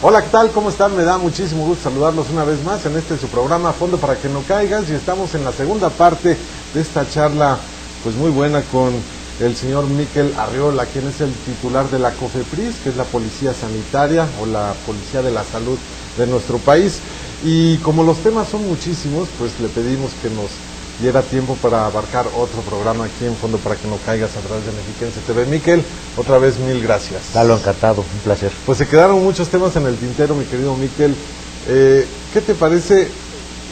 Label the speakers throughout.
Speaker 1: Hola, ¿qué tal? ¿Cómo están? Me da muchísimo gusto saludarlos una vez más en su programa Fondo para que no caigas, y estamos en la segunda parte de esta charla pues muy buena con el señor Miquel Arriola, quien es el titular de la COFEPRIS, que es la Policía Sanitaria o la Policía de la Salud de nuestro país. Y como los temas son muchísimos, pues le pedimos que nos diera tiempo para abarcar otro programa aquí en Fondo para que no caigas a través de Mexiquense TV. Miquel, otra vez mil gracias.
Speaker 2: Lalo, encantado, un placer.
Speaker 1: Pues se quedaron muchos temas en el tintero, mi querido Miquel. ¿Qué te parece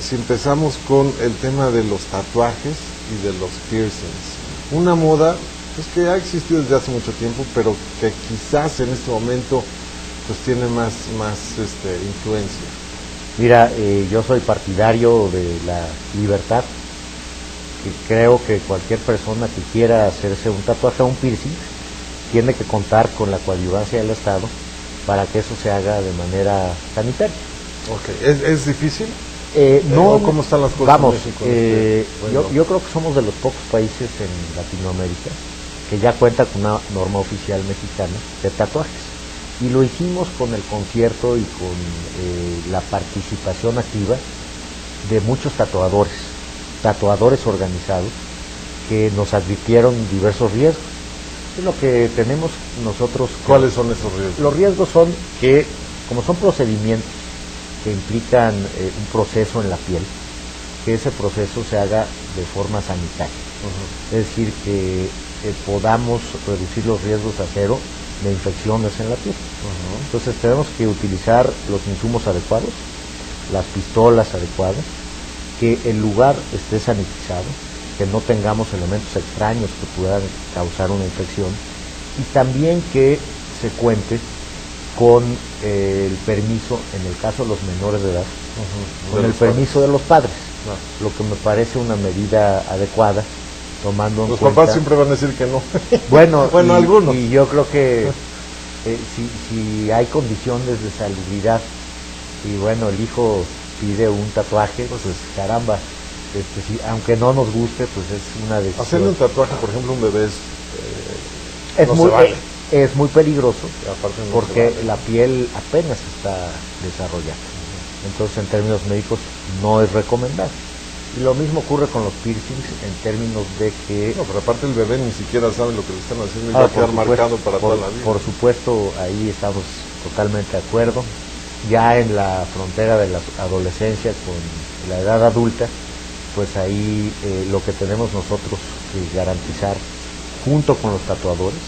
Speaker 1: si empezamos con el tema de los tatuajes y de los piercings? Una moda pues que ha existido desde hace mucho tiempo, pero que quizás en este momento pues tiene más influencia.
Speaker 2: Mira, yo soy partidario de la libertad, que creo que cualquier persona que quiera hacerse un tatuaje o un piercing tiene que contar con la coadyuvancia del Estado para que eso se haga de manera sanitaria.
Speaker 1: Okay. ¿Es difícil?
Speaker 2: No.
Speaker 1: ¿Cómo están las cosas
Speaker 2: vamos,
Speaker 1: en México?
Speaker 2: yo creo que somos de los pocos países en Latinoamérica que ya cuenta con una norma oficial mexicana de tatuajes. Y lo hicimos con el concierto y con la participación activa de muchos tatuadores organizados que nos advirtieron diversos riesgos. Es lo que tenemos nosotros.
Speaker 1: ¿Cuáles son esos riesgos?
Speaker 2: Los riesgos son que, como son procedimientos que implican un proceso en la piel, que ese proceso se haga de forma sanitaria. Es decir, que podamos reducir los riesgos a cero de infecciones en la piel. Entonces tenemos que utilizar los insumos adecuados, las pistolas adecuadas, que el lugar esté sanitizado, que no tengamos elementos extraños que puedan causar una infección, y también que se cuente con el permiso, en el caso de los menores de edad, con el permiso de los padres, lo que me parece una medida adecuada, tomando en cuenta...
Speaker 1: Los papás siempre van a decir que no.
Speaker 2: Bueno,
Speaker 1: algunos.
Speaker 2: Y yo creo que si hay condiciones de salubridad y bueno, el hijo pide un tatuaje, pues caramba, aunque no nos guste, pues es una decisión.
Speaker 1: Hacerle un tatuaje, por ejemplo, a un bebé
Speaker 2: es muy peligroso, porque
Speaker 1: vale.
Speaker 2: la piel apenas está desarrollada. Entonces, en términos médicos, no es recomendable. Y lo mismo ocurre con los piercings en términos de que...
Speaker 1: No, pero aparte el bebé ni siquiera sabe lo que le están haciendo y va a quedar marcado para toda la vida.
Speaker 2: Por supuesto, ahí estamos totalmente de acuerdo. Ya en la frontera de la adolescencia con la edad adulta, pues ahí lo que tenemos nosotros que garantizar junto con los tatuadores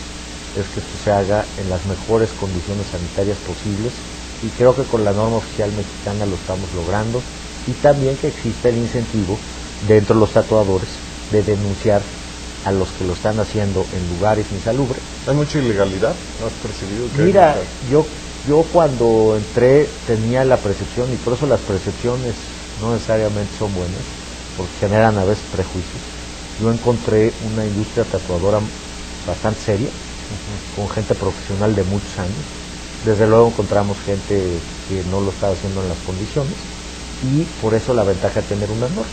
Speaker 2: es que esto se haga en las mejores condiciones sanitarias posibles, y creo que con la norma oficial mexicana lo estamos logrando, y también que exista el incentivo dentro de los tatuadores de denunciar a los que lo están haciendo en lugares insalubres.
Speaker 1: ¿Hay mucha ilegalidad? ¿No has percibido que
Speaker 2: Mira, yo cuando entré tenía la percepción, y por eso las percepciones no necesariamente son buenas, porque generan a veces prejuicios. Yo encontré una industria tatuadora bastante seria, con gente profesional de muchos años. Desde luego encontramos gente que no lo estaba haciendo en las condiciones, y por eso la ventaja de tener una norma.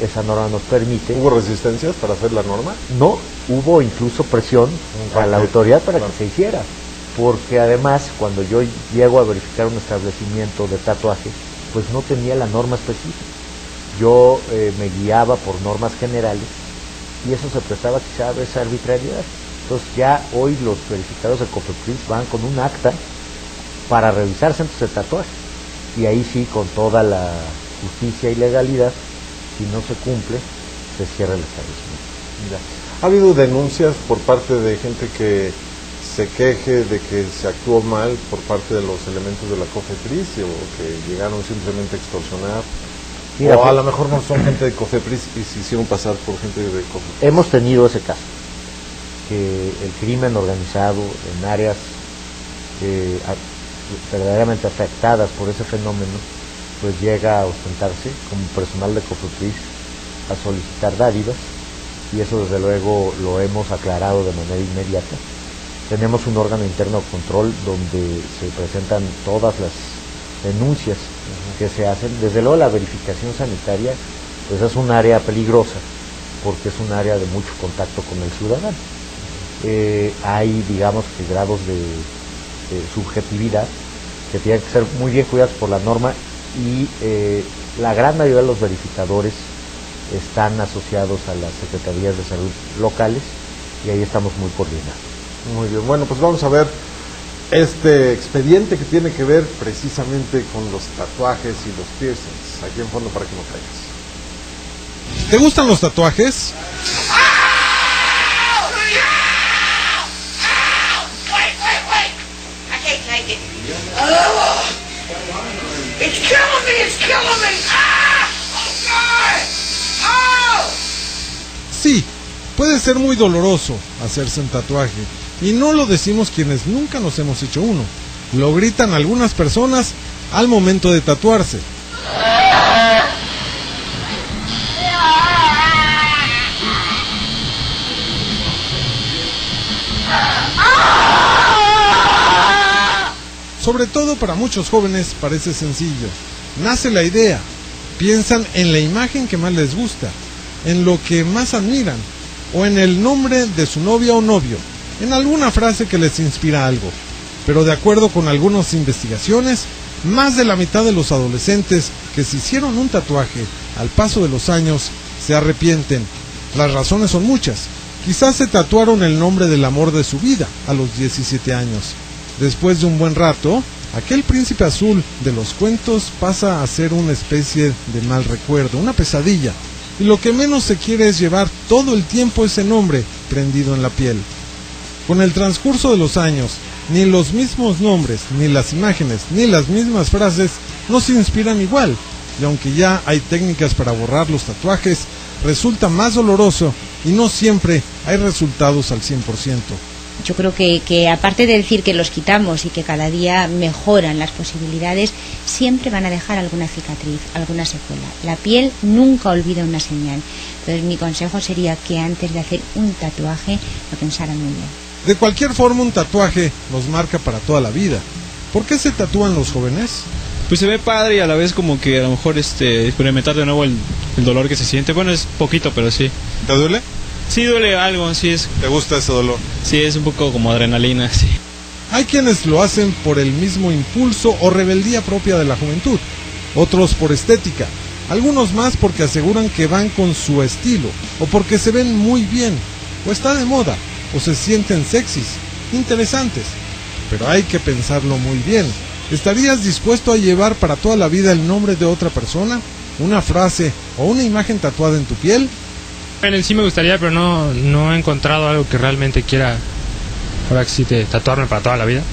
Speaker 2: Esa norma nos permite...
Speaker 1: ¿Hubo resistencias para hacer la norma?
Speaker 2: No, hubo incluso presión a la autoridad para que se hiciera, porque además cuando yo llego a verificar un establecimiento de tatuaje, pues no tenía la norma específica. Yo me guiaba por normas generales, y eso se prestaba quizá a esa arbitrariedad. Entonces ya hoy los verificadores de COFEPRIS van con un acta para revisar centros de tatuaje, y ahí sí, con toda la justicia y legalidad, si no se cumple, se cierra el establecimiento.
Speaker 1: Ya. ¿Ha habido denuncias por parte de gente que se queje de que se actuó mal por parte de los elementos de la COFEPRIS, o que llegaron simplemente a extorsionar? Mira, o a lo mejor no son gente de COFEPRIS y se hicieron pasar por gente de COFEPRIS.
Speaker 2: Hemos tenido ese caso, que el crimen organizado en áreas verdaderamente afectadas por ese fenómeno, pues llega a ostentarse como personal de COFEPRIS a solicitar dádivas, y eso desde luego lo hemos aclarado de manera inmediata. Tenemos un órgano interno de control donde se presentan todas las denuncias que se hacen. Desde luego la verificación sanitaria pues es un área peligrosa, porque es un área de mucho contacto con el ciudadano. Hay, digamos, que grados de subjetividad que tienen que ser muy bien cuidadas por la norma y la gran mayoría de los verificadores están asociados a las secretarías de salud locales y ahí estamos muy coordinados.
Speaker 1: Muy bien, bueno, pues vamos a ver este expediente que tiene que ver precisamente con los tatuajes y los piercings, aquí en Fondo para que no caigas. ¿Te gustan los tatuajes? Sí, puede ser muy doloroso hacerse un tatuaje, y no lo decimos quienes nunca nos hemos hecho uno. Lo gritan algunas personas al momento de tatuarse. Sobre todo para muchos jóvenes parece sencillo. Nace la idea, piensan en la imagen que más les gusta, en lo que más admiran, o en el nombre de su novia o novio, en alguna frase que les inspira algo. Pero de acuerdo con algunas investigaciones, más de la mitad de los adolescentes que se hicieron un tatuaje al paso de los años se arrepienten. Las razones son muchas. Quizás se tatuaron el nombre del amor de su vida a los 17 años. Después de un buen rato, aquel príncipe azul de los cuentos pasa a ser una especie de mal recuerdo, una pesadilla. Y lo que menos se quiere es llevar todo el tiempo ese nombre prendido en la piel. Con el transcurso de los años, ni los mismos nombres, ni las imágenes, ni las mismas frases no se inspiran igual. Y aunque ya hay técnicas para borrar los tatuajes, resulta más doloroso y no siempre hay resultados al 100%.
Speaker 3: Yo creo que aparte de decir que los quitamos y que cada día mejoran las posibilidades, siempre van a dejar alguna cicatriz, alguna secuela. La piel nunca olvida una señal. Entonces mi consejo sería que antes de hacer un tatuaje lo pensaran muy bien.
Speaker 1: De cualquier forma, un tatuaje nos marca para toda la vida. ¿Por qué se tatúan los jóvenes?
Speaker 4: Pues se ve padre y a la vez como que a lo mejor experimentar de nuevo el dolor que se siente. Bueno, es poquito, pero sí.
Speaker 1: ¿Te duele?
Speaker 4: Sí, duele algo, sí es.
Speaker 1: ¿Te gusta ese dolor?
Speaker 4: Sí, es un poco como adrenalina, sí.
Speaker 1: Hay quienes lo hacen por el mismo impulso o rebeldía propia de la juventud, otros por estética, algunos más porque aseguran que van con su estilo, o porque se ven muy bien, o está de moda, o se sienten sexys, interesantes. Pero hay que pensarlo muy bien. ¿Estarías dispuesto a llevar para toda la vida el nombre de otra persona, una frase o una imagen tatuada en tu piel?
Speaker 5: En sí me gustaría, pero no he encontrado algo que realmente quiera, ahora sí, tatuarme para toda la vida.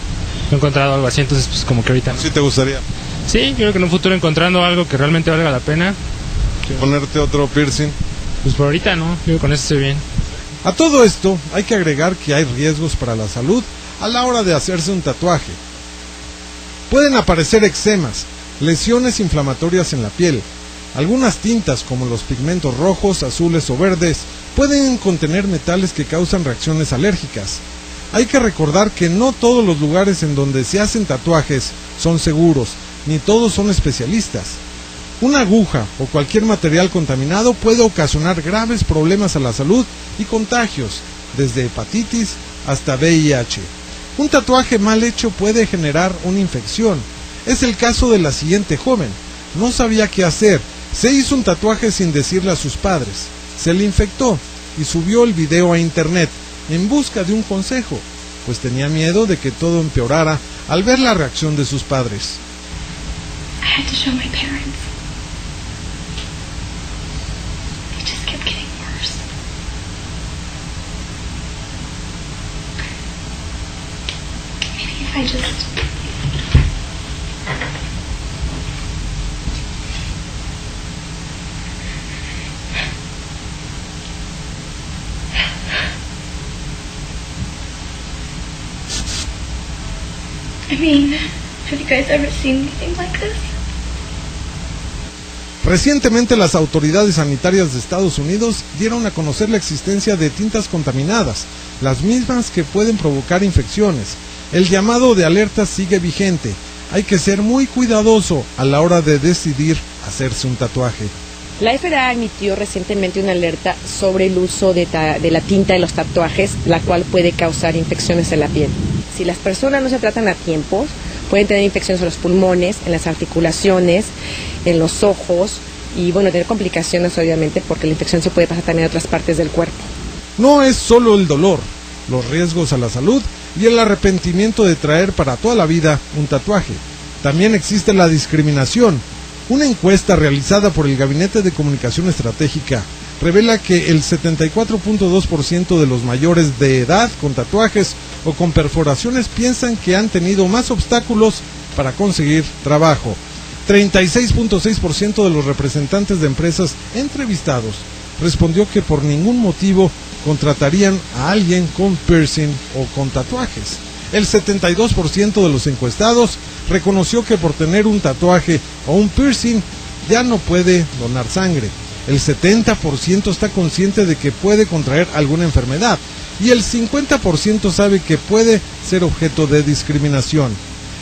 Speaker 5: No he encontrado algo así, entonces pues como que ahorita no.
Speaker 1: ¿Sí te gustaría?
Speaker 5: Sí, yo creo que en un futuro encontrando algo que realmente valga la pena.
Speaker 1: ¿Ponerte otro piercing?
Speaker 5: Pues por ahorita no, yo con eso estoy bien.
Speaker 1: A todo esto hay que agregar que hay riesgos para la salud a la hora de hacerse un tatuaje. Pueden aparecer eczemas, lesiones inflamatorias en la piel. Algunas tintas, como los pigmentos rojos, azules o verdes, pueden contener metales que causan reacciones alérgicas. Hay que recordar que no todos los lugares en donde se hacen tatuajes son seguros, ni todos son especialistas. Una aguja o cualquier material contaminado puede ocasionar graves problemas a la salud y contagios, desde hepatitis hasta VIH. Un tatuaje mal hecho puede generar una infección. Es el caso de la siguiente joven. No sabía qué hacer. Se hizo un tatuaje sin decirle a sus padres. Se le infectó y subió el video a internet en busca de un consejo, pues tenía miedo de que todo empeorara al ver la reacción de sus padres.
Speaker 6: I had to show my parents. It just kept getting worse. Maybe if I just... I mean, have you guys ever seen anything like this?
Speaker 1: Recientemente las autoridades sanitarias de Estados Unidos dieron a conocer la existencia de tintas contaminadas, las mismas que pueden provocar infecciones. El llamado de alerta sigue vigente. Hay que ser muy cuidadoso a la hora de decidir hacerse un tatuaje.
Speaker 7: La FDA emitió recientemente una alerta sobre el uso de la tinta de los tatuajes, la cual puede causar infecciones en la piel. Si las personas no se tratan a tiempo, Pueden tener infecciones en los pulmones, en las articulaciones, en los ojos y bueno, tener complicaciones obviamente porque la infección se puede pasar también a otras partes del cuerpo.
Speaker 1: No es solo el dolor, los riesgos a la salud y el arrepentimiento de traer para toda la vida un tatuaje. También existe la discriminación. Una encuesta realizada por el Gabinete de Comunicación Estratégica revela que el 74.2% de los mayores de edad con tatuajes o con perforaciones piensan que han tenido más obstáculos para conseguir trabajo. 36.6% de los representantes de empresas entrevistados respondió que por ningún motivo contratarían a alguien con piercing o con tatuajes. El 72% de los encuestados reconoció que por tener un tatuaje o un piercing ya no puede donar sangre. El 70% está consciente de que puede contraer alguna enfermedad y el 50% sabe que puede ser objeto de discriminación.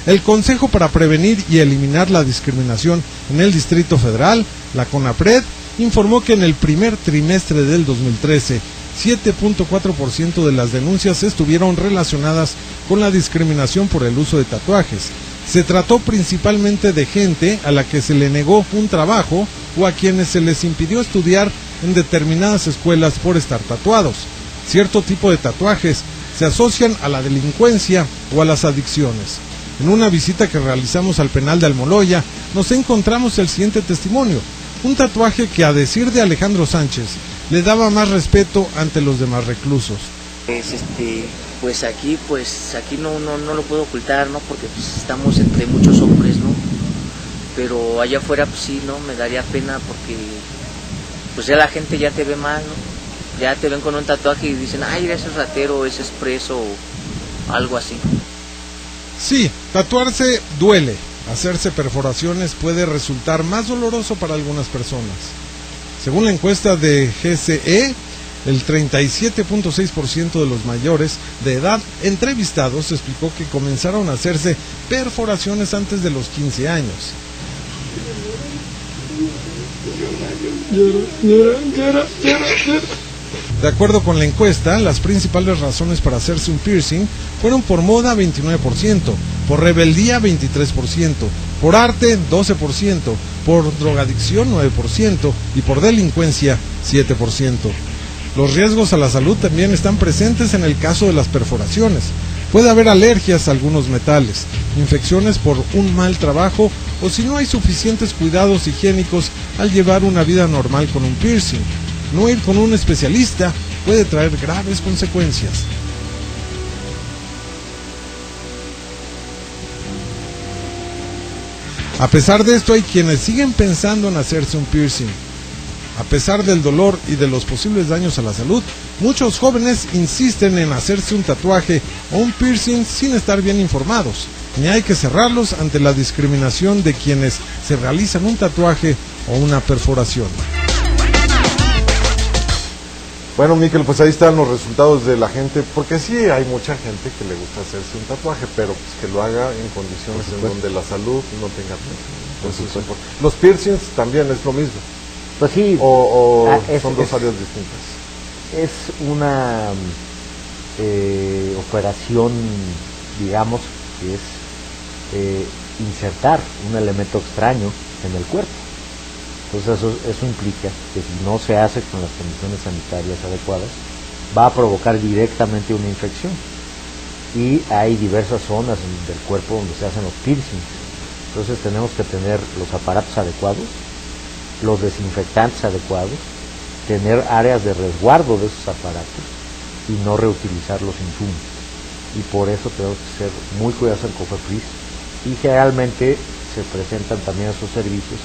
Speaker 1: El Consejo para Prevenir y Eliminar la Discriminación en el Distrito Federal, la CONAPRED, informó que en el primer trimestre del 2013, 7.4% de las denuncias estuvieron relacionadas con la discriminación por el uso de tatuajes. Se trató principalmente de gente a la que se le negó un trabajo o a quienes se les impidió estudiar en determinadas escuelas por estar tatuados. Cierto tipo de tatuajes se asocian a la delincuencia o a las adicciones. En una visita que realizamos al penal de Almoloya, nos encontramos el siguiente testimonio, un tatuaje que, a decir de Alejandro Sánchez, le daba más respeto ante los demás reclusos.
Speaker 8: Pues aquí no lo puedo ocultar, ¿no? Porque pues estamos entre muchos hombres, ¿no? Pero allá afuera pues sí, ¿no? Me daría pena porque pues ya la gente ya te ve mal, ¿no? Ya te ven con un tatuaje y dicen, ay, ese es ratero, ese es preso o algo así.
Speaker 1: Sí, tatuarse duele. Hacerse perforaciones puede resultar más doloroso para algunas personas. Según la encuesta de GCE, el 37.6% de los mayores de edad entrevistados explicó que comenzaron a hacerse perforaciones antes de los 15 años. De acuerdo con la encuesta, las principales razones para hacerse un piercing fueron por moda 29%, por rebeldía 23%, por arte 12%, por drogadicción 9% y por delincuencia 7%. Los riesgos a la salud también están presentes en el caso de las perforaciones. Puede haber alergias a algunos metales, infecciones por un mal trabajo o si no hay suficientes cuidados higiénicos al llevar una vida normal con un piercing. No ir con un especialista puede traer graves consecuencias. A pesar de esto, hay quienes siguen pensando en hacerse un piercing. A pesar del dolor y de los posibles daños a la salud, muchos jóvenes insisten en hacerse un tatuaje o un piercing sin estar bien informados. Ni hay que cerrarlos ante la discriminación de quienes se realizan un tatuaje o una perforación. Bueno, Miquel, pues ahí están los resultados de la gente, porque sí hay mucha gente que le gusta hacerse un tatuaje, pero pues que lo haga en condiciones en donde la salud no tenga peso. Los piercings también es lo mismo.
Speaker 2: Pues sí.
Speaker 1: Son dos áreas distintas.
Speaker 2: Es una operación, digamos, que es insertar un elemento extraño en el cuerpo. Entonces eso implica que si no se hace con las condiciones sanitarias adecuadas, va a provocar directamente una infección. Y hay diversas zonas del cuerpo donde se hacen los piercings. Entonces tenemos que tener los aparatos adecuados, los desinfectantes adecuados, tener áreas de resguardo de esos aparatos y no reutilizar los insumos. Y por eso tenemos que ser muy cuidadosos en COFEPRIS y generalmente se presentan también esos servicios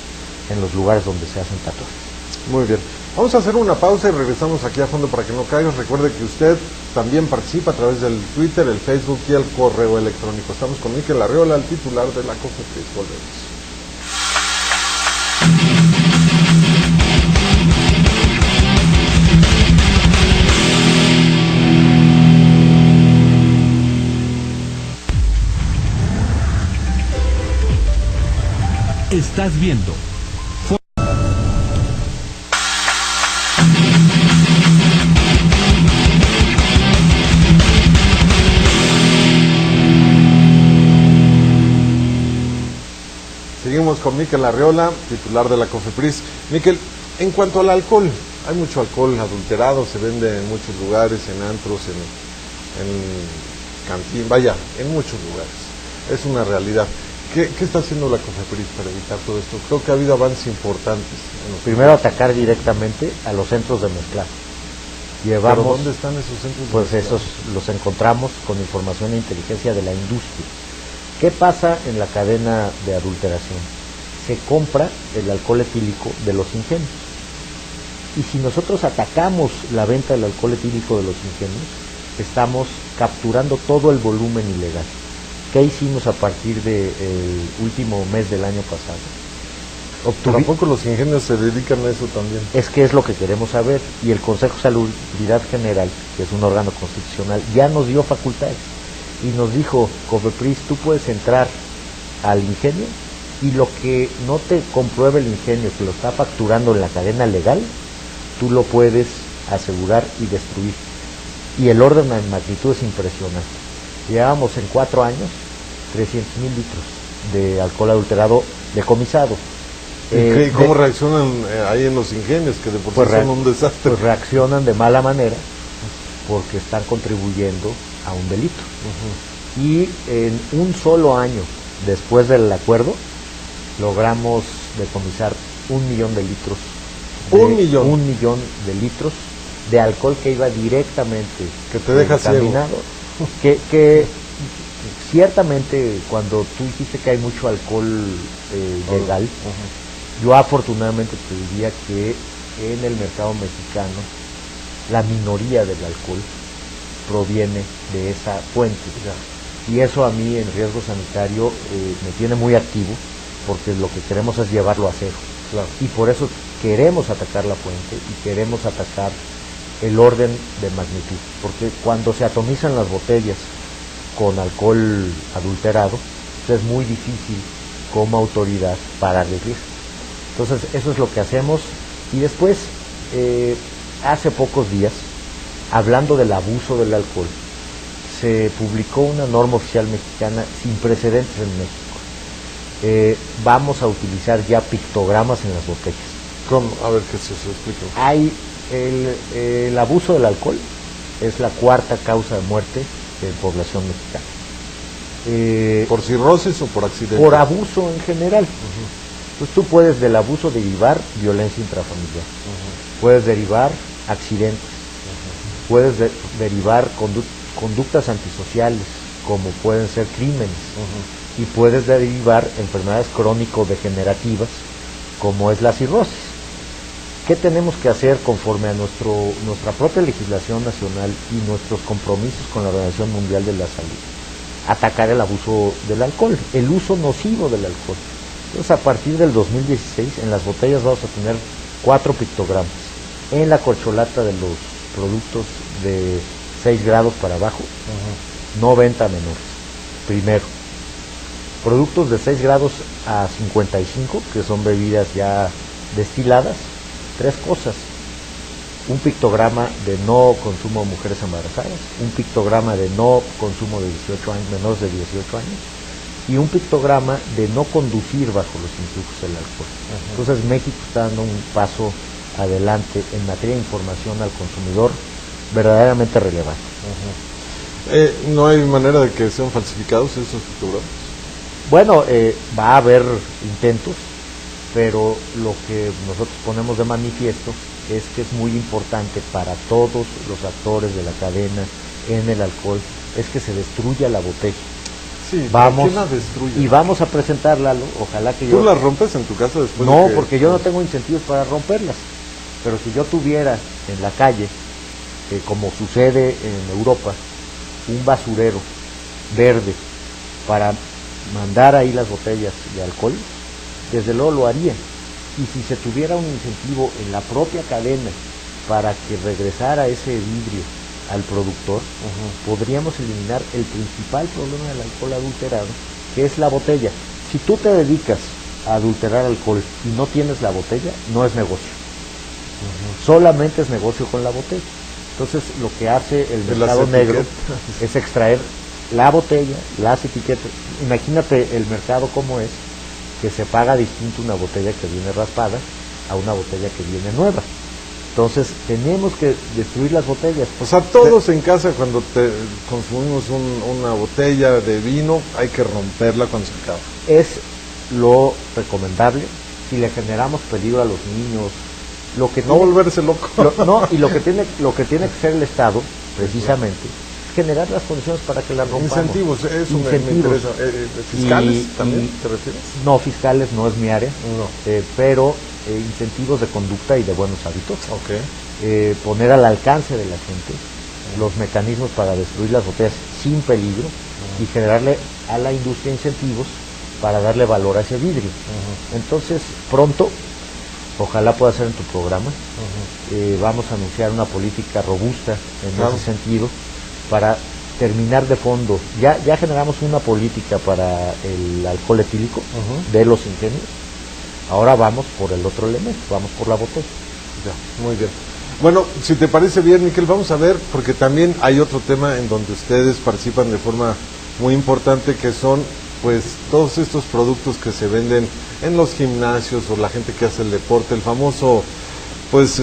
Speaker 2: en los lugares donde se hacen tatuajes.
Speaker 1: Muy bien. Vamos a hacer una pausa y regresamos aquí a Fondo para que no caigas. Recuerde que usted también participa a través del Twitter, el Facebook y el correo electrónico. Estamos con Miquel Arriola, el titular de la COFEPRIS. Volvemos.
Speaker 9: Estás viendo
Speaker 1: Estamos con Miquel Arriola, titular de la COFEPRIS. Miquel, en cuanto al alcohol, hay mucho alcohol adulterado, se vende en muchos lugares, en antros, en cantín, vaya, en muchos lugares. Es una realidad. ¿Qué está haciendo la COFEPRIS para evitar todo esto? Creo que ha habido avances importantes.
Speaker 2: Primero, atacar directamente a los centros de mezclaje.
Speaker 1: ¿Pero dónde están esos centros de
Speaker 2: Pues
Speaker 1: mezclaje?
Speaker 2: esos los encontramos con información e inteligencia de la industria. ¿Qué pasa en la cadena de adulteración? Se compra el alcohol etílico de los ingenios. Y si nosotros atacamos la venta del alcohol etílico de los ingenios, estamos capturando todo el volumen ilegal. ¿Qué hicimos a partir del último mes del año pasado?
Speaker 1: ¿Pero a poco los ingenios se dedican a eso también?
Speaker 2: Es que es lo que queremos saber, y el Consejo de Salubridad General, que es un órgano constitucional, ya nos dio facultades y nos dijo: COFEPRIS, tú puedes entrar al ingenio y lo que no te compruebe el ingenio que lo está facturando en la cadena legal, tú lo puedes asegurar y destruir. Y el orden de magnitud es impresionante. Llevamos en 4 años 300,000 litros de alcohol adulterado decomisado.
Speaker 1: ¿Y cómo reaccionan ahí en los ingenios, que de por sí son un desastre?
Speaker 2: Pues reaccionan de mala manera porque están contribuyendo a un delito. Y en un solo año después del acuerdo logramos decomisar 1,000,000 de litros.
Speaker 1: ¿1 millón?
Speaker 2: 1,000,000 de litros de alcohol que iba directamente
Speaker 1: que te deja
Speaker 2: contaminado. Que ciertamente, cuando tú dijiste que hay mucho alcohol legal, yo afortunadamente te diría que en el mercado mexicano la minoría del alcohol proviene de esa fuente. Y eso a mí, en riesgo sanitario, me tiene muy activo, porque lo que queremos es llevarlo a cero.
Speaker 1: Claro.
Speaker 2: Y por eso queremos atacar la fuente y queremos atacar el orden de magnitud, porque cuando se atomizan las botellas con alcohol adulterado, pues es muy difícil como autoridad pararle el riesgo. Entonces eso es lo que hacemos. Y después, hace pocos días, hablando del abuso del alcohol, se publicó una norma oficial mexicana sin precedentes en México. Vamos a utilizar ya pictogramas en las botellas.
Speaker 1: ¿Cómo? A ver, que se explique.
Speaker 2: Hay el abuso del alcohol es la 4ª causa de muerte en población mexicana.
Speaker 1: ¿Por cirrosis o por accidente?
Speaker 2: Por abuso en general. Entonces tú puedes del abuso derivar violencia intrafamiliar, puedes derivar accidentes, puedes derivar conductas antisociales, como pueden ser crímenes, y puedes derivar enfermedades crónico-degenerativas, como es la cirrosis. ¿Qué tenemos que hacer conforme a nuestra propia legislación nacional y nuestros compromisos con la Organización Mundial de la Salud? Atacar el abuso del alcohol, el uso nocivo del alcohol. Entonces, a partir del 2016, en las botellas vamos a tener 4 pictogramas. En la corcholata de los productos de 6 grados para abajo, no venta a menores. Primero, productos de 6 grados a 55, que son bebidas ya destiladas, 3 cosas: un pictograma de no consumo de mujeres embarazadas, un pictograma de no consumo de 18 años, menores de 18 años, y un pictograma de no conducir bajo los influjos del alcohol. Entonces México está dando un paso adelante en materia de información al consumidor verdaderamente relevante.
Speaker 1: ¿No hay manera de que sean falsificados esos pictogramas?
Speaker 2: Bueno, va a haber intentos, pero lo que nosotros ponemos de manifiesto es que es muy importante para todos los actores de la cadena en el alcohol, es que se destruya la botella.
Speaker 1: Sí,
Speaker 2: vamos,
Speaker 1: la destruye?
Speaker 2: Y vamos a presentarla, ojalá que
Speaker 1: ¿Tú las rompes en tu casa después?
Speaker 2: No, porque yo no tengo incentivos para romperlas, pero si yo tuviera en la calle, como sucede en Europa, un basurero verde para mandar ahí las botellas de alcohol, desde luego lo haría. Y si se tuviera un incentivo en la propia cadena para que regresara ese vidrio al productor, podríamos eliminar el principal problema del alcohol adulterado, que es la botella. Si tú te dedicas a adulterar alcohol y no tienes la botella, no es negocio. Solamente es negocio con la botella. Entonces lo que hace el mercado negro es extraer la botella, las etiquetas. Imagínate el mercado cómo es, que se paga distinto una botella que viene raspada a una botella que viene nueva. Entonces tenemos que destruir las botellas.
Speaker 1: O sea, todos en casa cuando consumimos una botella de vino hay que romperla cuando se acaba.
Speaker 2: Es lo recomendable. Si le generamos peligro a los niños, lo que
Speaker 1: no volverse loco.
Speaker 2: Y lo que tiene que hacer el Estado, precisamente, es generar las condiciones para que las rompamos.
Speaker 1: Incentivos, eso me interesa. ¿Fiscales también te refieres?
Speaker 2: No, fiscales no es mi área,
Speaker 1: no.
Speaker 2: Pero incentivos de conducta y de buenos hábitos.
Speaker 1: Okay.
Speaker 2: Poner al alcance de la gente los mecanismos para destruir las botellas sin peligro y generarle a la industria incentivos para darle valor a ese vidrio. Entonces, pronto, ojalá pueda ser en tu programa, vamos a anunciar una política robusta en ese sentido para terminar de fondo. Ya generamos una política para el alcohol etílico de los ingenios. Ahora vamos por el otro elemento, vamos por la botella.
Speaker 1: Ya, muy bien. Bueno, si te parece bien, Miquel, vamos a ver, porque también hay otro tema en donde ustedes participan de forma muy importante, que son pues todos estos productos que se venden en los gimnasios o la gente que hace el deporte, el famoso, pues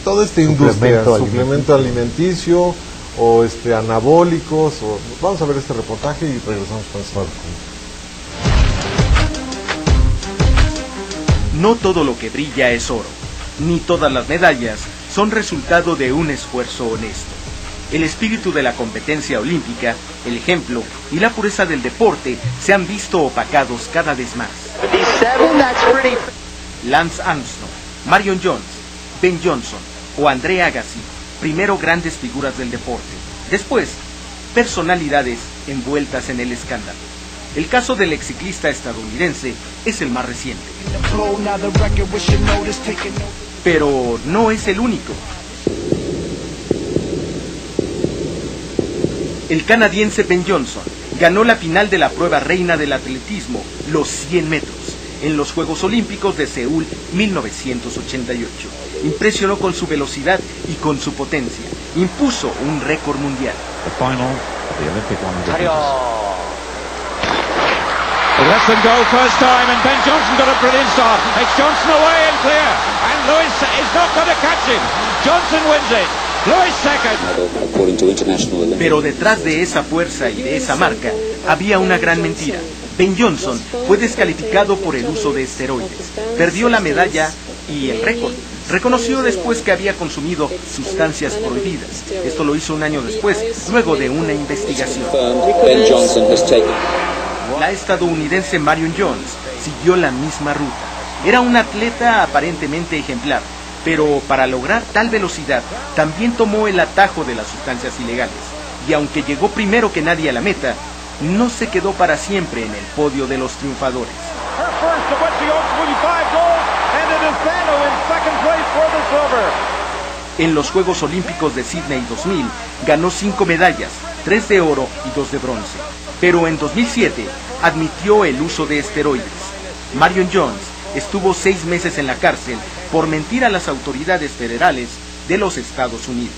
Speaker 1: toda esta industria, suplemento alimenticio o anabólicos, vamos a ver este reportaje y regresamos con esto.
Speaker 9: No todo lo que brilla es oro, ni todas las medallas son resultado de un esfuerzo honesto. El espíritu de la competencia olímpica, el ejemplo y la pureza del deporte se han visto opacados cada vez más. Lance Armstrong, Marion Jones, Ben Johnson o Andre Agassi, primero grandes figuras del deporte, después personalidades envueltas en el escándalo. El caso del exciclista estadounidense es el más reciente. Pero no es el único. El canadiense Ben Johnson ganó la final de la prueba reina del atletismo, los 100 metros, en los Juegos Olímpicos de Seúl 1988. Impresionó con su velocidad y con su potencia. Impuso un récord mundial.
Speaker 10: Western goal first time, and Ben Johnson got a brilliant start. It's Johnson away and clear, and Lewis is not going to catch him. Johnson wins it. Lewis second.
Speaker 9: Pero detrás de esa fuerza y de esa marca había una gran mentira. Ben Johnson fue descalificado por el uso de esteroides. Perdió la medalla y el récord. Reconoció después que había consumido sustancias prohibidas. Esto lo hizo un año después, luego de una investigación. La estadounidense Marion Jones siguió la misma ruta. Era una atleta aparentemente ejemplar, pero para lograr tal velocidad también tomó el atajo de las sustancias ilegales. Y aunque llegó primero que nadie a la meta, no se quedó para siempre en el podio de los triunfadores. En los Juegos Olímpicos de Sydney 2000 ganó 5 medallas, 3 de oro y 2 de bronce. Pero en 2007 admitió el uso de esteroides. Marion Jones estuvo 6 meses en la cárcel por mentir a las autoridades federales de los Estados Unidos.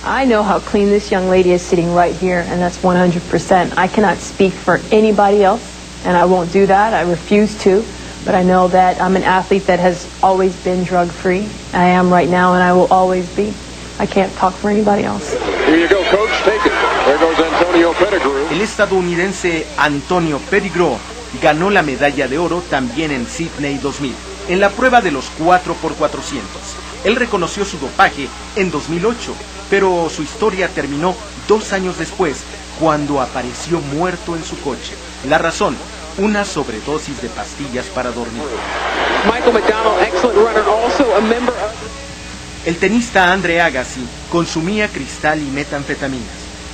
Speaker 11: I know how clean this young lady is sitting right here, and that's 100%. I cannot speak for anybody else, and I won't do that. I refuse to. But I know that I'm an athlete that has always been drug-free. I am right now, and I will always be. I can't talk for anybody else.
Speaker 12: Here you go, coach. Take it. There goes Antonio Pettigrew.
Speaker 9: El estadounidense Antonio Pettigrew ganó la medalla de oro también en Sydney 2000, en la prueba de los 4x400. Él reconoció su dopaje en 2008, pero su historia terminó 2 años después, cuando apareció muerto en su coche. La razón, una sobredosis de pastillas para dormir.
Speaker 12: Michael McDonald, excellent runner, also a member of...
Speaker 9: El tenista Andre Agassi consumía cristal y metanfetaminas.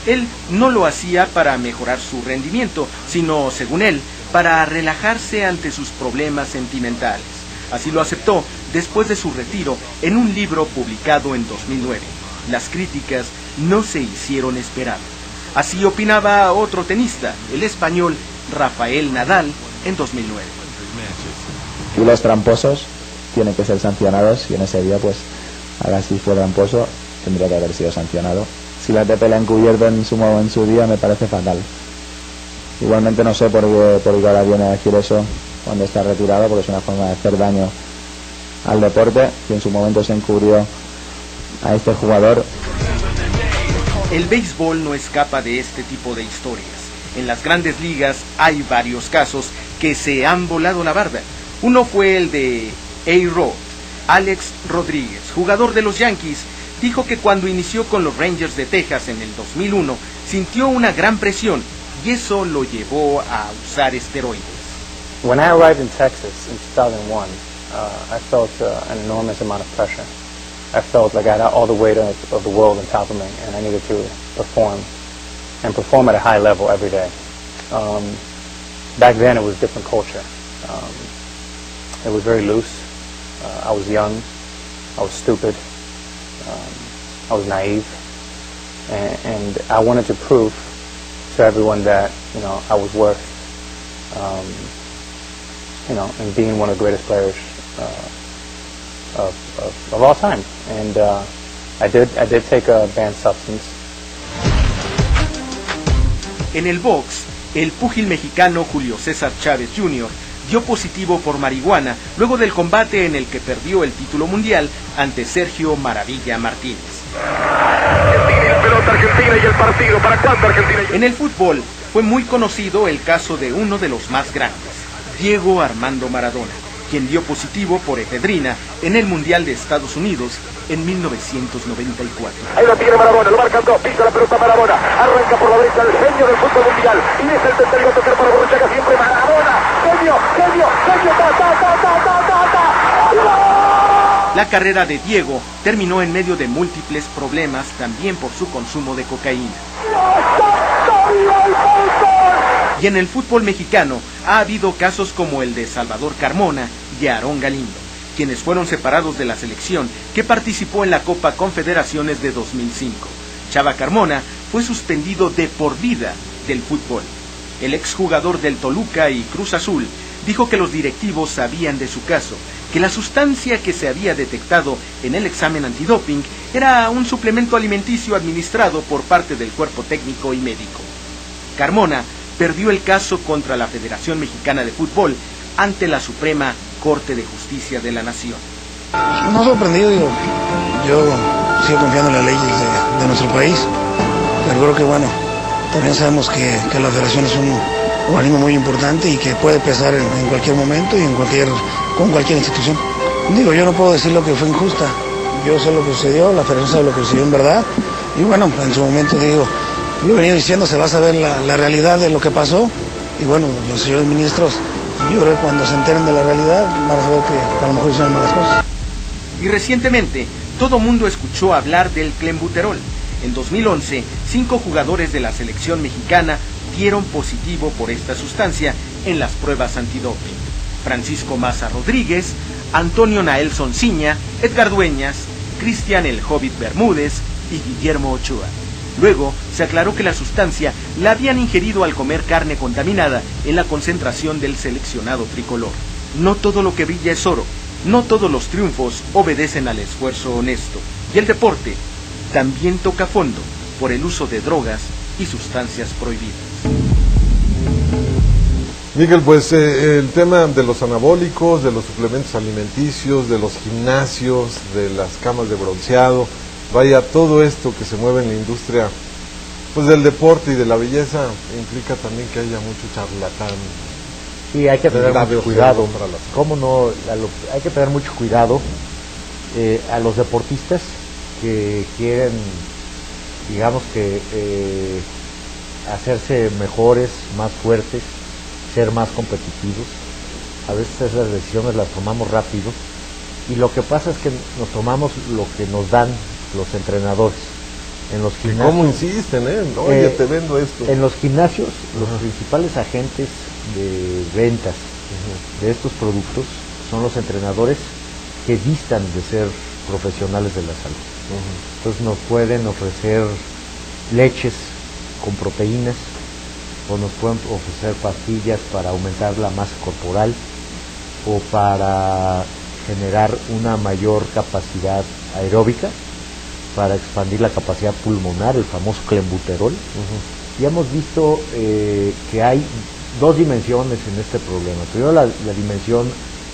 Speaker 9: Él no lo hacía para mejorar su rendimiento, sino, según él, para relajarse ante sus problemas sentimentales. Así lo aceptó después de su retiro en un libro publicado en 2009. Las críticas no se hicieron esperar. Así opinaba otro tenista, el español Rafael Nadal, en 2009.
Speaker 13: Y los tramposos tienen que ser sancionados, y en ese día pues Agassi fue tramposo, tendría que haber sido sancionado. Si la ATP la ha encubierto en su día me parece fatal. Igualmente no sé por qué ahora viene a decir eso cuando está retirado, porque es una forma de hacer daño al deporte, y en su momento se encubrió a este jugador.
Speaker 9: El béisbol no escapa de este tipo de historias. En las grandes ligas hay varios casos que se han volado la barda. Uno fue el de A-Rod. Alex Rodríguez, jugador de los Yankees, dijo que cuando inició con los Rangers de Texas en el 2001, sintió una gran presión y eso lo llevó a usar esteroides.
Speaker 14: When I arrived in Texas in 2001, I felt an enormous amount of pressure. I felt like I had all the weight of the world on top of me, and I needed to perform at a high level every day. Back then it was a different culture. It was very loose. I was young, I was stupid, I was naive, and I wanted to prove to everyone that, I was worth, and being one of the greatest players of all time. And I did take a banned substance.
Speaker 9: En el box, el púgil mexicano Julio César Chávez Jr. dio positivo por marihuana luego del combate en el que perdió el título mundial ante Sergio Maravilla Martínez. En el fútbol fue muy conocido el caso de uno de los más grandes, Diego Armando Maradona, quien dio positivo por efedrina en el Mundial de Estados Unidos en 1994.
Speaker 15: Ahí lo tiene Maradona, lo marcan dos, pisa la pelota Maradona, arranca por la derecha el genio del fútbol mundial, y es el tercero a tocar para Borruchaga, siempre Maradona, genio,
Speaker 9: La carrera de Diego terminó en medio de múltiples problemas, también por su consumo de cocaína. Y en el fútbol mexicano ha habido casos como el de Salvador Carmona y Aarón Galindo, quienes fueron separados de la selección que participó en la Copa Confederaciones de 2005. Chava Carmona fue suspendido de por vida del fútbol. El exjugador del Toluca y Cruz Azul dijo que los directivos sabían de su caso, que la sustancia que se había detectado en el examen antidoping era un suplemento alimenticio administrado por parte del cuerpo técnico y médico. Carmona perdió el caso contra la Federación Mexicana de Fútbol ante la Suprema Corte de Justicia de la Nación.
Speaker 16: No sorprendido, yo sigo confiando en las leyes de nuestro país, pero creo que también sabemos que la federación es un organismo muy importante y que puede pesar en cualquier momento y con cualquier institución. Yo no puedo decir lo que fue injusta, yo sé lo que sucedió, la federación sabe lo que sucedió en verdad, y en su momento yo he venido diciendo, se va a saber la realidad de lo que pasó, y los señores ministros, yo creo que cuando se enteren de la realidad van a saber que a lo mejor hicieron malas cosas.
Speaker 9: Y recientemente, todo mundo escuchó hablar del clenbuterol. En 2011, 5 jugadores de la selección mexicana dieron positivo por esta sustancia en las pruebas antidoping. Francisco Maza Rodríguez, Antonio Naelson Ciña, Edgar Dueñas, Cristian El Hobbit Bermúdez y Guillermo Ochoa. Luego se aclaró que la sustancia la habían ingerido al comer carne contaminada en la concentración del seleccionado tricolor. No todo lo que brilla es oro, no todos los triunfos obedecen al esfuerzo honesto. Y el deporte también toca fondo por el uso de drogas y sustancias prohibidas.
Speaker 1: Miguel, pues el tema de los anabólicos, de los suplementos alimenticios, de los gimnasios, de las camas de bronceado, vaya, todo esto que se mueve en la industria pues del deporte y de la belleza implica también que haya mucho charlatán.
Speaker 2: Sí, hay que tener mucho cuidado. ¿Cómo no? Hay que tener mucho cuidado a los deportistas que quieren, digamos que hacerse mejores, más fuertes, ser más competitivos. A veces esas decisiones las tomamos rápido y lo que pasa es que nos tomamos lo que nos dan los entrenadores. En los gimnasios,
Speaker 1: ¿cómo insisten? Oye, te vendo esto.
Speaker 2: En los gimnasios, los principales agentes de ventas de estos productos son los entrenadores que distan de ser profesionales de la salud. Entonces nos pueden ofrecer leches con proteínas o nos pueden ofrecer pastillas para aumentar la masa corporal o para generar una mayor capacidad aeróbica, para expandir la capacidad pulmonar, el famoso clenbuterol, y hemos visto que hay dos dimensiones en este problema. Primero la dimensión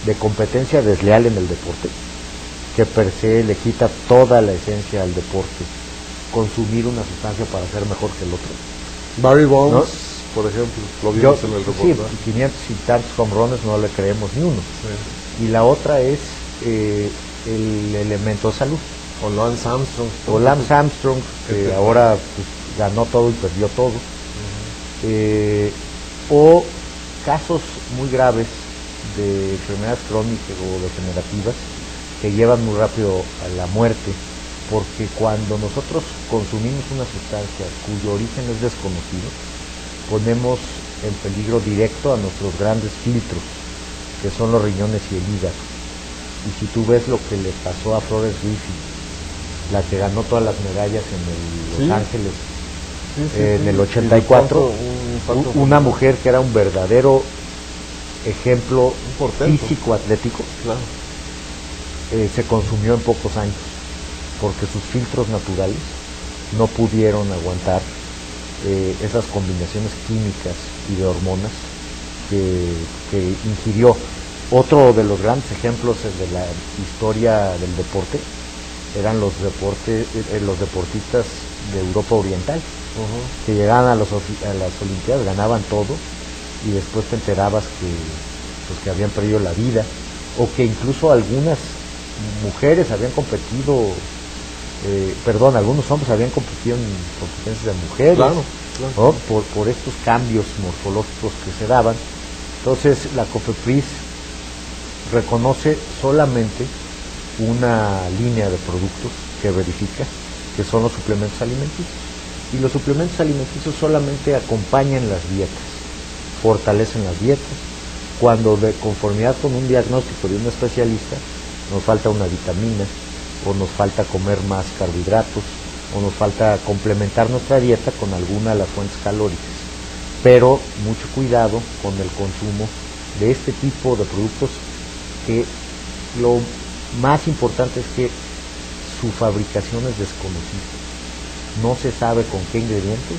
Speaker 2: de competencia desleal en el deporte, que per se le quita toda la esencia al deporte, consumir una sustancia para ser mejor que el otro.
Speaker 1: Barry Bonds,
Speaker 2: ¿no?
Speaker 1: Por ejemplo, lo vimos en el reportaje.
Speaker 2: Sí, 500 y tantos home runs no le creemos ni uno. Sí. Y la otra es el elemento de salud.
Speaker 1: O Lance Armstrong.
Speaker 2: O Lance Armstrong, que ahora pues, ganó todo y perdió todo. O casos muy graves de enfermedades crónicas o degenerativas que llevan muy rápido a la muerte, porque cuando nosotros consumimos una sustancia cuyo origen es desconocido, ponemos en peligro directo a nuestros grandes filtros, que son los riñones y el hígado. Y si tú ves lo que le pasó a Florence Griffith, la que ganó todas las medallas en Los Ángeles en el 84, una mujer que era un verdadero ejemplo físico atlético, se consumió en pocos años porque sus filtros naturales no pudieron aguantar esas combinaciones químicas y de hormonas que ingirió. Otro de los grandes ejemplos de la historia del deporte eran los deportistas de Europa Oriental, que llegaban a las Olimpiadas, ganaban todo, y después te enterabas que habían perdido la vida, o que incluso algunas mujeres habían competido, algunos hombres habían competido en competencias de mujeres, ¿no? por estos cambios morfológicos que se daban. Entonces la COFEPRIS reconoce solamente una línea de productos que verifica, que son los suplementos alimenticios, y los suplementos alimenticios solamente acompañan las dietas, fortalecen las dietas. Cuando de conformidad con un diagnóstico de un especialista nos falta una vitamina, o nos falta comer más carbohidratos, o nos falta complementar nuestra dieta con alguna de las fuentes calóricas. Pero mucho cuidado con el consumo de este tipo de productos, que lo más importante es que su fabricación es desconocida. No se sabe con qué ingredientes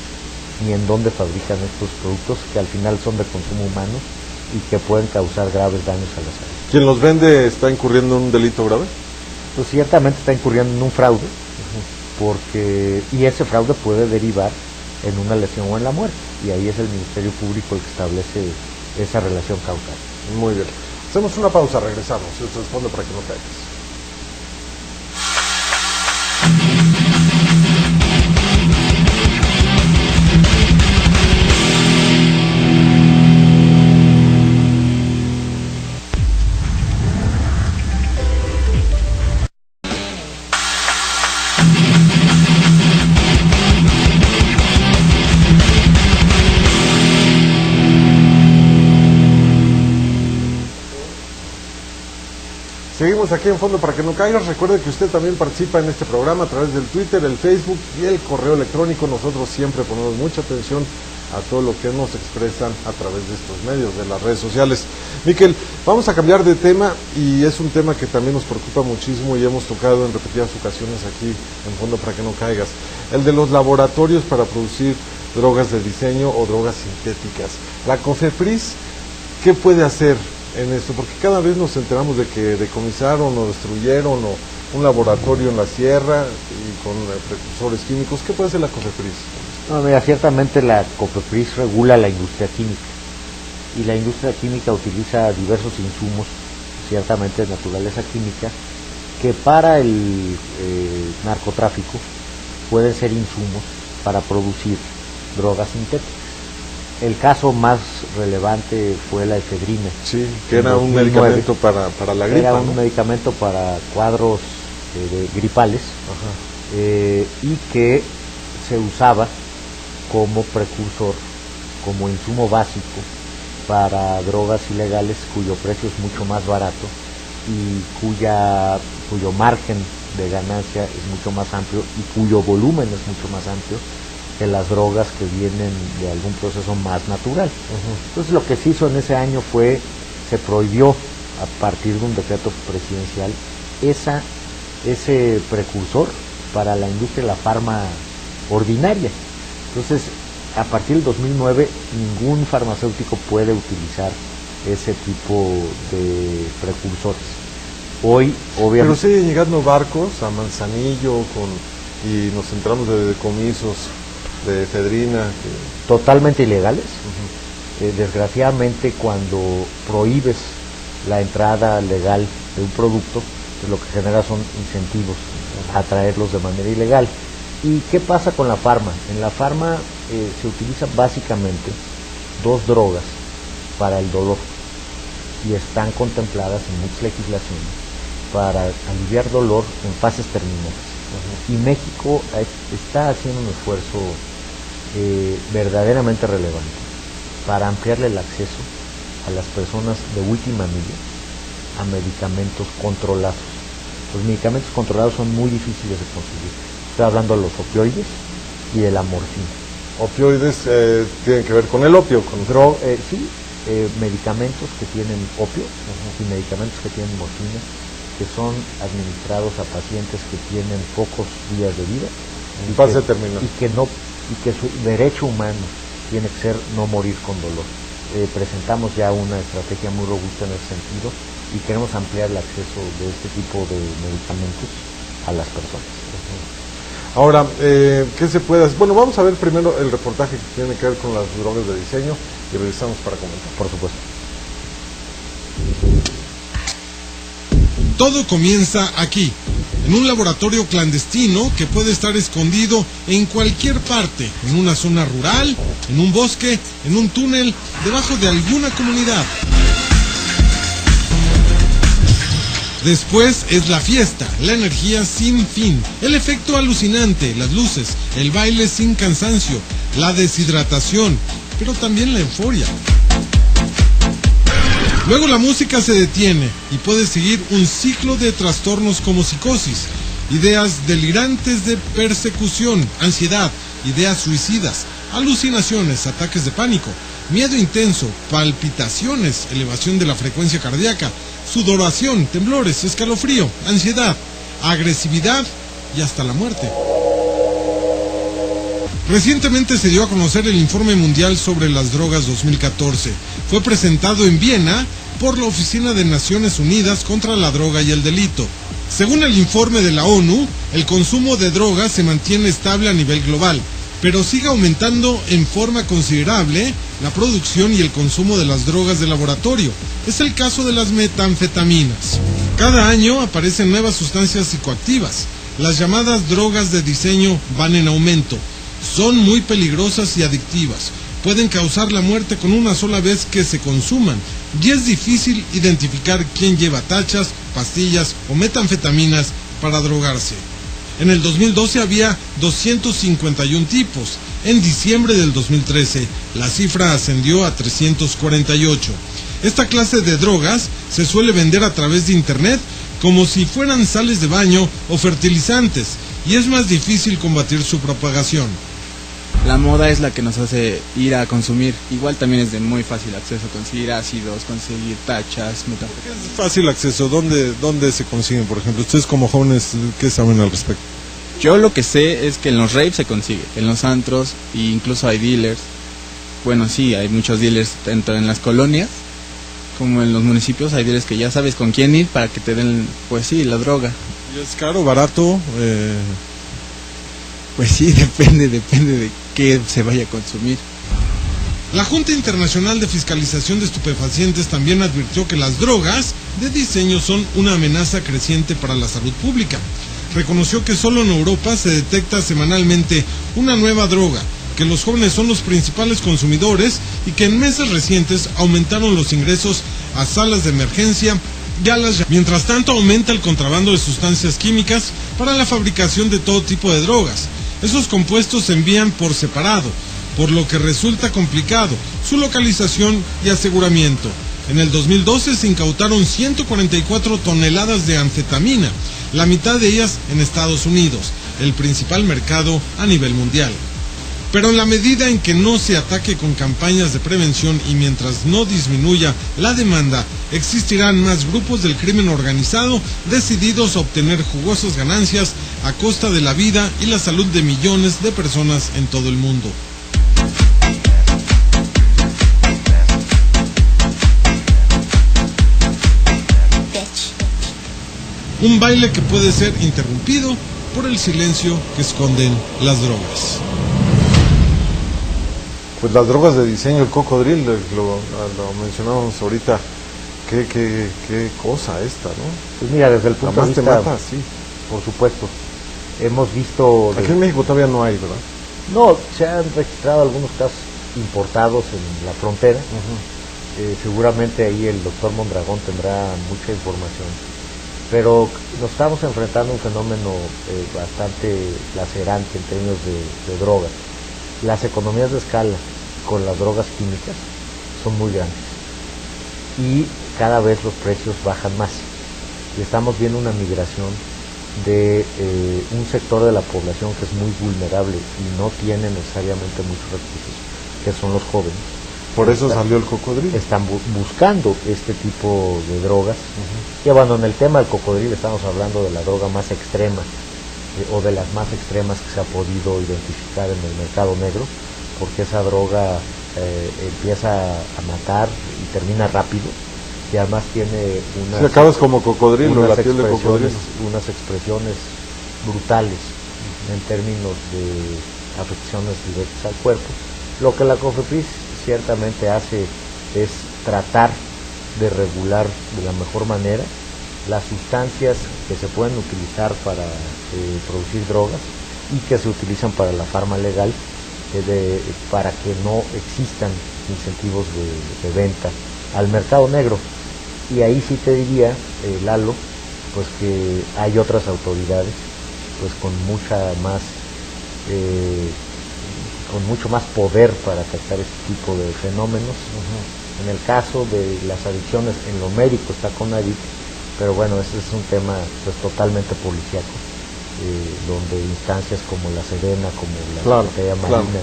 Speaker 2: ni en dónde fabrican estos productos, que al final son de consumo humano y que pueden causar graves daños a la salud.
Speaker 1: ¿Quien los vende está incurriendo en un delito grave?
Speaker 2: Pues ciertamente está incurriendo en un fraude, y ese fraude puede derivar en una lesión o en la muerte, y ahí es el Ministerio Público el que establece esa relación causal.
Speaker 1: Muy bien. Hacemos una pausa, regresamos. Esto es Fondo para que no caigas. Seguimos aquí en Fondo para que no caigas. Recuerde que usted también participa en este programa a través del Twitter, el Facebook y el correo electrónico. Nosotros siempre ponemos mucha atención a todo lo que nos expresan a través de estos medios, de las redes sociales. Miquel, vamos a cambiar de tema, y es un tema que también nos preocupa muchísimo y hemos tocado en repetidas ocasiones aquí en Fondo para que no caigas. El de los laboratorios para producir drogas de diseño o drogas sintéticas. La COFEPRIS, ¿qué puede hacer en esto? Porque cada vez nos enteramos de que decomisaron o destruyeron un laboratorio en la sierra y con precursores químicos. ¿Qué puede hacer la COFEPRIS?
Speaker 2: No, mira, ciertamente la COFEPRIS regula la industria química, y la industria química utiliza diversos insumos, ciertamente de naturaleza química, que para el narcotráfico pueden ser insumos para producir drogas sintéticas. El caso más relevante fue la efedrina.
Speaker 1: Sí, que era un medicamento para la gripa.
Speaker 2: Era un medicamento para cuadros gripales, y que se usaba como precursor, como insumo básico para drogas ilegales cuyo precio es mucho más barato y cuyo margen de ganancia es mucho más amplio y cuyo volumen es mucho más amplio que las drogas que vienen de algún proceso más natural. Entonces lo que se hizo en ese año fue, se prohibió a partir de un decreto presidencial ese precursor para la industria de la farma ordinaria. Entonces a partir del 2009 ningún farmacéutico puede utilizar ese tipo de precursores. Hoy, obviamente...
Speaker 1: Pero siguen llegando barcos a Manzanillo y nos enteramos de decomisos de efedrina.
Speaker 2: Totalmente ilegales. Desgraciadamente, cuando prohíbes la entrada legal de un producto, pues lo que genera son incentivos a traerlos de manera ilegal. ¿Y qué pasa con la farma? En la farma se utilizan básicamente dos drogas para el dolor y están contempladas en muchas legislaciones para aliviar dolor en fases terminales. Y México está haciendo un esfuerzo verdaderamente relevante para ampliarle el acceso a las personas de última milla a medicamentos controlados. Los medicamentos controlados son muy difíciles de conseguir. Estoy hablando de los opioides y de la morfina.
Speaker 1: ¿Opioides tienen que ver con el opio?
Speaker 2: Sí, medicamentos que tienen opio y medicamentos que tienen morfina, que son administrados a pacientes que tienen pocos días de vida
Speaker 1: y
Speaker 2: que su derecho humano tiene que ser no morir con dolor. Presentamos ya una estrategia muy robusta en ese sentido y queremos ampliar el acceso de este tipo de medicamentos a las personas.
Speaker 1: Ahora, ¿qué se puede hacer? Bueno, vamos a ver primero el reportaje que tiene que ver con las drogas de diseño y regresamos para comentar.
Speaker 2: Por supuesto.
Speaker 17: Todo comienza aquí, en un laboratorio clandestino que puede estar escondido en cualquier parte, en una zona rural, en un bosque, en un túnel, debajo de alguna comunidad. Después es la fiesta, la energía sin fin, el efecto alucinante, las luces, el baile sin cansancio, la deshidratación, pero también la euforia. Luego la música se detiene y puede seguir un ciclo de trastornos como psicosis, ideas delirantes de persecución, ansiedad, ideas suicidas, alucinaciones, ataques de pánico, miedo intenso, palpitaciones, elevación de la frecuencia cardíaca, sudoración, temblores, escalofrío, ansiedad, agresividad y hasta la muerte. Recientemente se dio a conocer el Informe Mundial sobre las Drogas 2014. Fue presentado en Viena por la Oficina de Naciones Unidas contra la Droga y el Delito. Según el informe de la ONU, el consumo de drogas se mantiene estable a nivel global, pero sigue aumentando en forma considerable la producción y el consumo de las drogas de laboratorio. Es el caso de las metanfetaminas. Cada año aparecen nuevas sustancias psicoactivas. Las llamadas drogas de diseño van en aumento. Son muy peligrosas y adictivas. Pueden causar la muerte con una sola vez que se consuman, y es difícil identificar quién lleva tachas, pastillas o metanfetaminas para drogarse. En el 2012 había 251 tipos. En diciembre del 2013, la cifra ascendió a 348. Esta clase de drogas se suele vender a través de Internet como si fueran sales de baño o fertilizantes, y es más difícil combatir su propagación.
Speaker 18: La moda es la que nos hace ir a consumir. Igual también es de muy fácil acceso, conseguir ácidos, conseguir tachas, metanfetaminas.
Speaker 17: Es fácil acceso. ¿Dónde se consiguen, por ejemplo? Ustedes como jóvenes, ¿qué saben al respecto?
Speaker 18: Yo lo que sé es que en los raves se consigue, en los antros, e incluso hay dealers. Bueno, sí, hay muchos dealers tanto en las colonias como en los municipios. Hay dealers que ya sabes con quién ir para que te den, pues sí, la droga.
Speaker 17: ¿Y es caro, barato?
Speaker 18: Pues sí, depende de qué se vaya a consumir.
Speaker 17: La Junta Internacional de Fiscalización de Estupefacientes también advirtió que las drogas de diseño son una amenaza creciente para la salud pública. Reconoció que solo en Europa se detecta semanalmente una nueva droga, que los jóvenes son los principales consumidores y que en meses recientes aumentaron los ingresos a salas de emergencia y a las... Mientras tanto, aumenta el contrabando de sustancias químicas para la fabricación de todo tipo de drogas. Esos compuestos se envían por separado, por lo que resulta complicado su localización y aseguramiento. En el 2012 se incautaron 144 toneladas de anfetamina, la mitad de ellas en Estados Unidos, el principal mercado a nivel mundial. Pero en la medida en que no se ataque con campañas de prevención y mientras no disminuya la demanda, existirán más grupos del crimen organizado decididos a obtener jugosas ganancias a costa de la vida y la salud de millones de personas en todo el mundo. Un baile que puede ser interrumpido por el silencio que esconden las drogas.
Speaker 1: Pues las drogas de diseño, el cocodril, lo mencionábamos ahorita. Qué cosa esta, ¿no?
Speaker 2: Pues mira, desde el punto de vista,
Speaker 1: te mata, sí.
Speaker 2: Por supuesto, hemos visto...
Speaker 1: Aquí en México todavía no hay, ¿verdad?
Speaker 2: No, se han registrado algunos casos importados en la frontera. Seguramente ahí el doctor Mondragón tendrá mucha información. Pero nos estamos enfrentando a un fenómeno bastante lacerante en términos de drogas. Las economías de escala con las drogas químicas son muy grandes y cada vez los precios bajan más. Y estamos viendo una migración de un sector de la población que es muy vulnerable y no tiene necesariamente muchos recursos, que son los jóvenes.
Speaker 1: Por eso salió el cocodrilo.
Speaker 2: Están buscando este tipo de drogas. Y bueno, en el tema del cocodrilo estamos hablando de la droga más extrema o de las más extremas que se ha podido identificar en el mercado negro, porque esa droga empieza a matar y termina rápido, y además tiene unas...
Speaker 1: Si acabas como cocodrilo, la piel de cocodrilo.
Speaker 2: Unas expresiones brutales en términos de afecciones directas al cuerpo. Lo que la COFEPRIS ciertamente hace es tratar de regular de la mejor manera las sustancias que se pueden utilizar para producir drogas y que se utilizan para la farma legal, para que no existan incentivos de venta al mercado negro. Y ahí sí te diría, Lalo, pues que hay otras autoridades pues con mucho más poder para atacar este tipo de fenómenos. En el caso de las adicciones, en lo médico está CONADIC, pero bueno, ese es un tema pues totalmente policíaco, donde instancias como la Sedena, como la Secretaría Marina,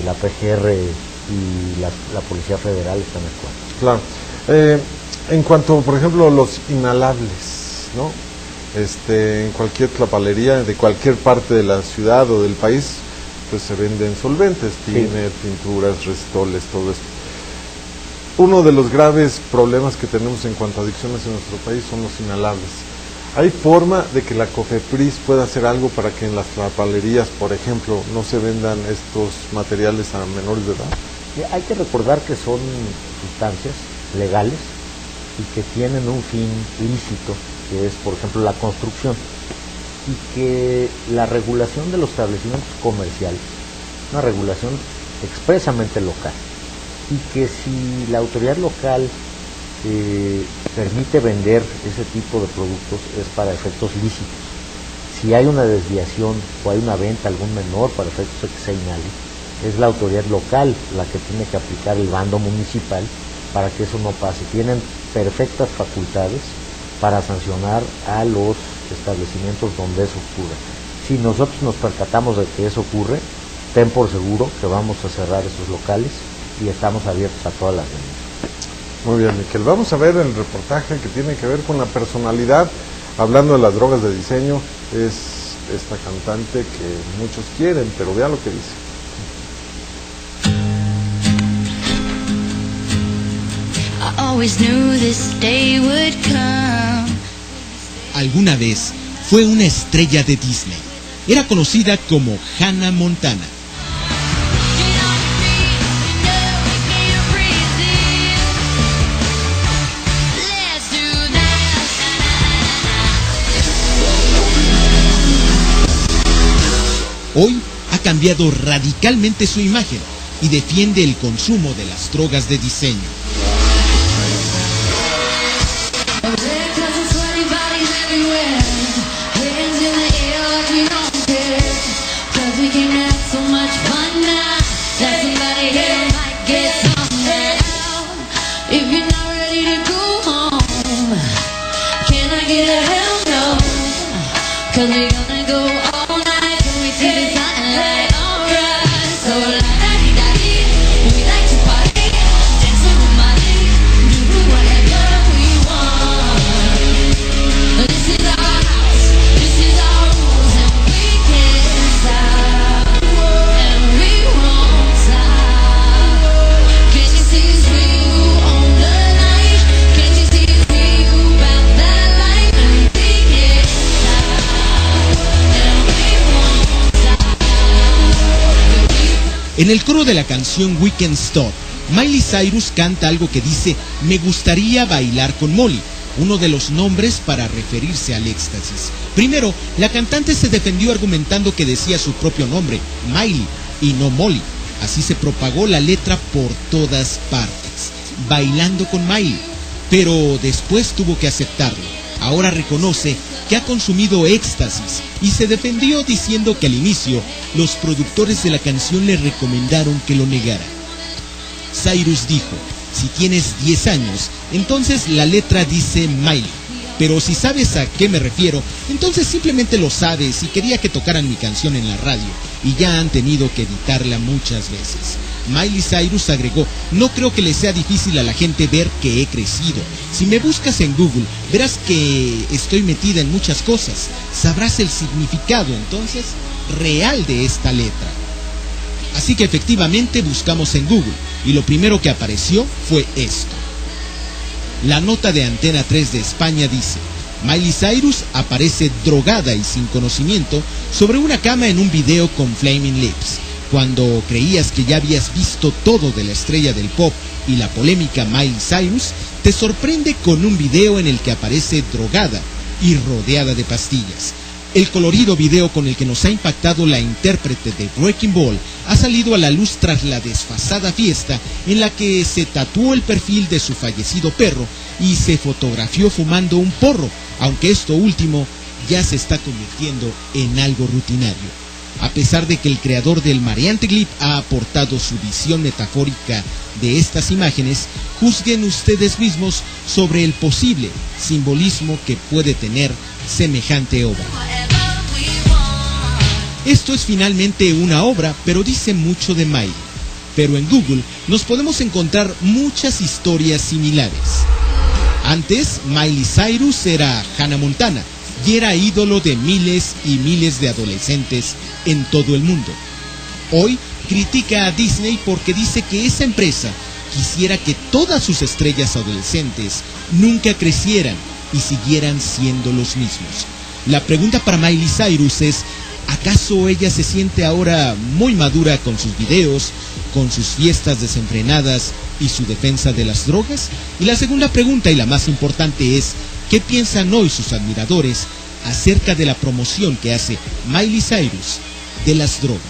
Speaker 2: la PGR y la Policía Federal están actuando.
Speaker 1: Claro. En cuanto, por ejemplo, los inhalables, ¿no? En cualquier tlapalería de cualquier parte de la ciudad o del país, pues se venden solventes, tiner, pinturas, restoles, todo esto. Uno de los graves problemas que tenemos en cuanto a adicciones en nuestro país son los inhalables. ¿Hay forma de que la COFEPRIS pueda hacer algo para que en las tlapalerías, por ejemplo, no se vendan estos materiales a menores de edad?
Speaker 2: Hay que recordar que son sustancias legales y que tienen un fin lícito, que es, por ejemplo, la construcción, y que la regulación de los establecimientos comerciales, una regulación expresamente local, y que si la autoridad local permite vender ese tipo de productos es para efectos lícitos. Si hay una desviación o hay una venta a algún menor para efectos de que se inhale, es la autoridad local la que tiene que aplicar el bando municipal para que eso no pase. Tienen perfectas facultades para sancionar a los establecimientos donde eso ocurre. Si nosotros nos percatamos de que eso ocurre, ten por seguro que vamos a cerrar esos locales y estamos abiertos a todas las ventas.
Speaker 1: Muy bien, Miquel. Vamos a ver el reportaje que tiene que ver con la personalidad. Hablando de las drogas de diseño, es esta cantante que muchos quieren, pero vea lo que dice.
Speaker 19: Alguna vez fue una estrella de Disney. Era conocida como Hannah Montana. Hoy ha cambiado radicalmente su imagen y defiende el consumo de las drogas de diseño. En el coro de la canción We Can't Stop, Miley Cyrus canta algo que dice: me gustaría bailar con Molly, uno de los nombres para referirse al éxtasis. Primero, la cantante se defendió argumentando que decía su propio nombre, Miley, y no Molly. Así se propagó la letra por todas partes, bailando con Miley. Pero después tuvo que aceptarlo. Ahora reconoce que ha consumido éxtasis y se defendió diciendo que al inicio los productores de la canción le recomendaron que lo negara. Cyrus dijo: si tienes 10 años, entonces la letra dice Miley. Pero si sabes a qué me refiero, entonces simplemente lo sabes y quería que tocaran mi canción en la radio, y ya han tenido que editarla muchas veces. Miley Cyrus agregó: no creo que le sea difícil a la gente ver que he crecido. Si me buscas en Google, verás que estoy metida en muchas cosas. Sabrás el significado entonces real de esta letra. Así que efectivamente buscamos en Google, y lo primero que apareció fue esto. La nota de Antena 3 de España dice: Miley Cyrus aparece drogada y sin conocimiento sobre una cama en un video con Flaming Lips. Cuando creías que ya habías visto todo de la estrella del pop y la polémica Miley Cyrus, te sorprende con un video en el que aparece drogada y rodeada de pastillas. El colorido video con el que nos ha impactado la intérprete de Wrecking Ball ha salido a la luz tras la desfasada fiesta en la que se tatuó el perfil de su fallecido perro y se fotografió fumando un porro, aunque esto último ya se está convirtiendo en algo rutinario. A pesar de que el creador del mareante clip ha aportado su visión metafórica de estas imágenes, juzguen ustedes mismos sobre el posible simbolismo que puede tener semejante obra. Esto es finalmente una obra, pero dice mucho de Miley. Pero en Google nos podemos encontrar muchas historias similares. Antes, Miley Cyrus era Hannah Montana y era ídolo de miles y miles de adolescentes en todo el mundo. Hoy critica a Disney porque dice que esa empresa quisiera que todas sus estrellas adolescentes nunca crecieran y siguieran siendo los mismos. La pregunta para Miley Cyrus es: ¿acaso ella se siente ahora muy madura con sus videos, con sus fiestas desenfrenadas y su defensa de las drogas? Y la segunda pregunta, y la más importante, es: ¿qué piensan hoy sus admiradores acerca de la promoción que hace Miley Cyrus de las drogas?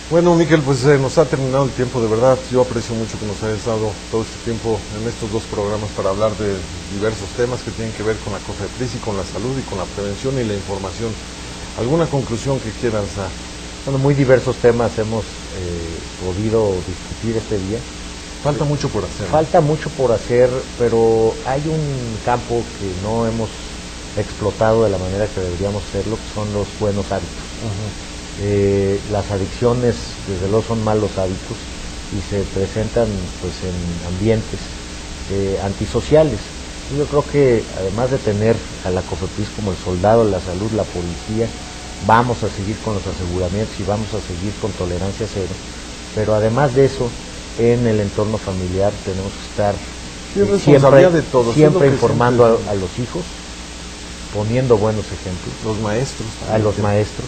Speaker 1: Bueno, Miquel, pues nos ha terminado el tiempo, de verdad. Yo aprecio mucho que nos hayas dado todo este tiempo en estos dos programas para hablar de diversos temas que tienen que ver con la COFEPRIS y con la salud y con la prevención y la información. ¿Alguna conclusión que quieras dar?
Speaker 2: Bueno, muy diversos temas hemos podido discutir este día.
Speaker 1: Falta mucho por hacer.
Speaker 2: Falta mucho por hacer, pero hay un campo que no hemos explotado de la manera que deberíamos hacerlo, que son los buenos hábitos. Las adicciones desde luego son malos hábitos y se presentan pues en ambientes antisociales. Yo creo que además de tener a la COFEPRIS como el soldado de la salud, la policía, vamos a seguir con los aseguramientos y vamos a seguir con tolerancia cero, pero además de eso, en el entorno familiar tenemos que estar siempre informando a los hijos, poniendo buenos ejemplos, a los maestros.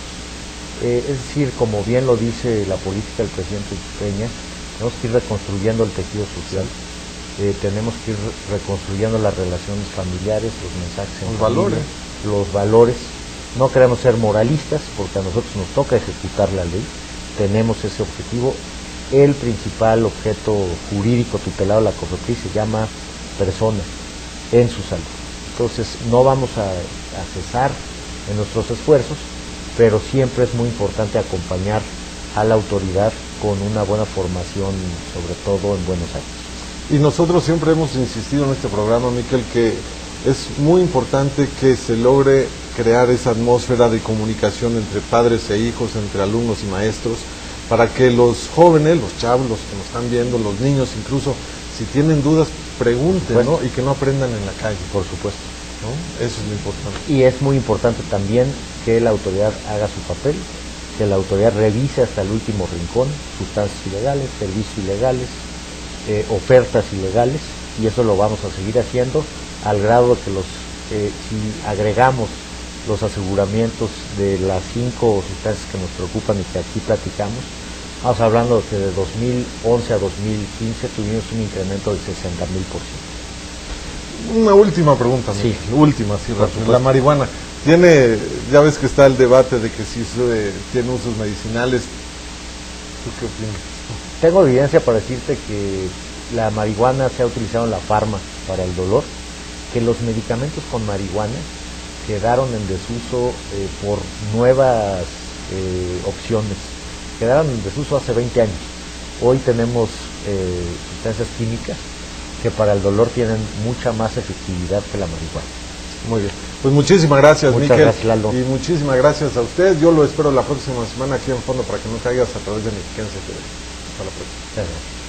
Speaker 2: Es decir, como bien lo dice la política del presidente Peña, tenemos que ir reconstruyendo el tejido social, tenemos que ir reconstruyendo las relaciones familiares, los mensajes en familia, los valores. No queremos ser moralistas porque a nosotros nos toca ejecutar la ley, tenemos ese objetivo. El principal objeto jurídico tutelado de la COFEPRIS se llama persona en su salud. Entonces no vamos a cesar en nuestros esfuerzos, pero siempre es muy importante acompañar a la autoridad con una buena formación, sobre todo en buenos hábitos.
Speaker 1: Y nosotros siempre hemos insistido en este programa, Miquel, que es muy importante que se logre crear esa atmósfera de comunicación entre padres e hijos, entre alumnos y maestros, para que los jóvenes, los chavos, los que nos están viendo, los niños incluso, si tienen dudas, pregunten, ¿no? Y que no aprendan en la calle.
Speaker 2: Por supuesto.
Speaker 1: ¿No? Eso es lo importante.
Speaker 2: Y es muy importante también que la autoridad haga su papel, que la autoridad revise hasta el último rincón sustancias ilegales, servicios ilegales, ofertas ilegales, y eso lo vamos a seguir haciendo al grado de que si agregamos los aseguramientos de las 5 sustancias que nos preocupan y que aquí platicamos, vamos hablando de que de 2011 a 2015 tuvimos un incremento del 60,000%.
Speaker 1: Una última pregunta,
Speaker 2: sí.
Speaker 1: Última, sí, la marihuana. Ya ves que está el debate de que si tiene usos medicinales. ¿Tú qué opinas?
Speaker 2: Tengo evidencia para decirte que la marihuana se ha utilizado en la farma para el dolor, que los medicamentos con marihuana quedaron en desuso por nuevas opciones. Quedaron en desuso hace 20 años. Hoy tenemos sustancias químicas que para el dolor tienen mucha más efectividad que la marihuana.
Speaker 1: Muy bien. Pues muchísimas gracias,
Speaker 2: Muchas
Speaker 1: Miquel.
Speaker 2: gracias, Lalo.
Speaker 1: Y muchísimas gracias a usted. Yo lo espero la próxima semana aquí en Fondo para que no caigas a través de Mexiquense TV. Hasta la próxima.
Speaker 2: Gracias.